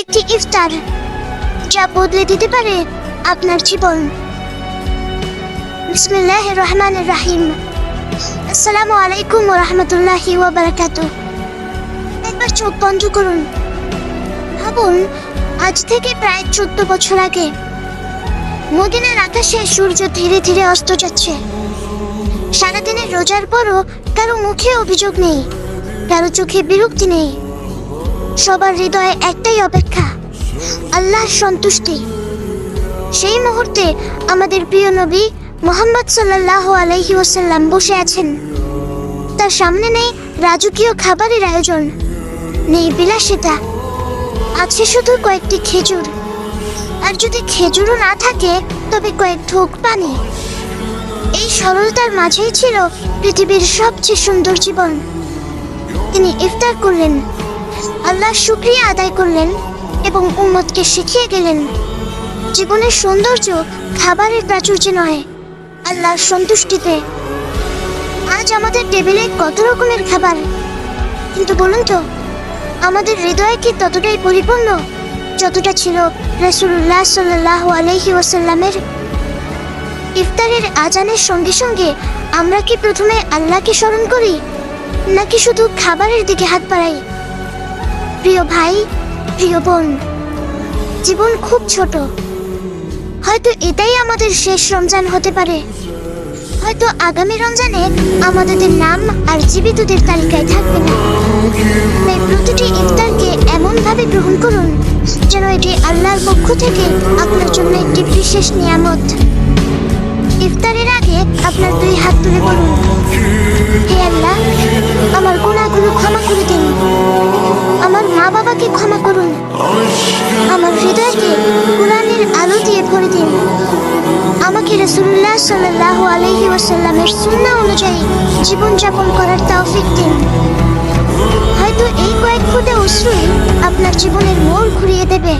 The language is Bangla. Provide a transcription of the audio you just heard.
একটি ইফতার যা বদলে দিতে পারে আপনার জীবন। বিসমিল্লাহির রহমানির রহিম। আসসালামু আলাইকুম ওয়া রাহমাতুল্লাহি ওয়া বারাকাতুহু। একবার চোখ বন্ধ করুন। ভাবুন, আজ থেকে প্রায় 14 বছর আগে মদিনার আকাশে সূর্য ধীরে ধীরে অস্ত যাচ্ছে। সারাদিনের রোজার পরও কারো মুখে অভিযোগ নেই, কারো চোখে বিরক্তি নেই। সবার হৃদয়ে একটাই অপেক্ষা, আল্লাহর সন্তুষ্টি। সেই মুহূর্তে আমাদের প্রিয় নবী মুহাম্মদ সাল্লাল্লাহু আলাইহি ওয়াসাল্লাম বসে আছেন। তার সামনে নেই রাজকীয় খাবারের আয়োজন, নেই বিলাসিতা, আছে শুধু কয়েকটি খেজুর। আর যদি খেজুরও না থাকে, তবে কয়েক ঢোক পানি। এই সরলতার মাঝেই ছিল পৃথিবীর সবচেয়ে সুন্দর জীবন। তিনি ইফতার করলেন, আল্লাহর শুকরিয়া আদায় করলেন এবং উম্মতকে শিখিয়ে গেলেন জীবনের সৌন্দর্য খাবারের প্রাচুর্যে নয়, আল্লাহর সন্তুষ্টিতে। আজ আমাদের টেবিলে কত রকমের খাবার, কিন্তু বলুন তো, আমাদের হৃদয় কি ততটাই পরিপূর্ণ যতটা ছিল রাসূলুল্লাহ সাল্লাল্লাহু আলাইহি ওয়াসাল্লামের? ইফতারের আজানের সঙ্গে সঙ্গে আমরা কি প্রথমে আল্লাহকে স্মরণ করি, নাকি শুধু খাবারের দিকে হাত বাড়াই? প্রিয় ভাই, প্রিয় বোন, জীবন খুব ছোট। হয়তো এটাই আমাদের শেষ রমজান হতে পারে। হয়তো আগামী রমজানে আমাদের নাম আর জীবিতদের তালিকায় থাকবে না। তাই প্রতিটি ইফতারকে এমনভাবে গ্রহণ করুন যেন এটি আল্লাহর পক্ষ থেকে আপনার জন্য একটি বিশেষ নিয়ামত। ইফতারের আগে আপনার 2 হাত তুলে বলুন, হে আল্লাহ, আমার গুনাহগুলো ক্ষমা করে দিন, আমার মা বাবাকে ক্ষমা করুন, আমার হৃদয়কে কোরআনের আলো দিয়ে ভরে দিন, আমাকে রাসূলুল্লাহ সাল্লাল্লাহু আলাইহি ওয়াসাল্লামের সুন্নাহ অনুযায়ী জীবনযাপন করার তৌফিক দিন। হয়তো এই কয়েক ফোঁটা অশ্রুই আপনার জীবনের মোড় ঘুরিয়ে দেবে।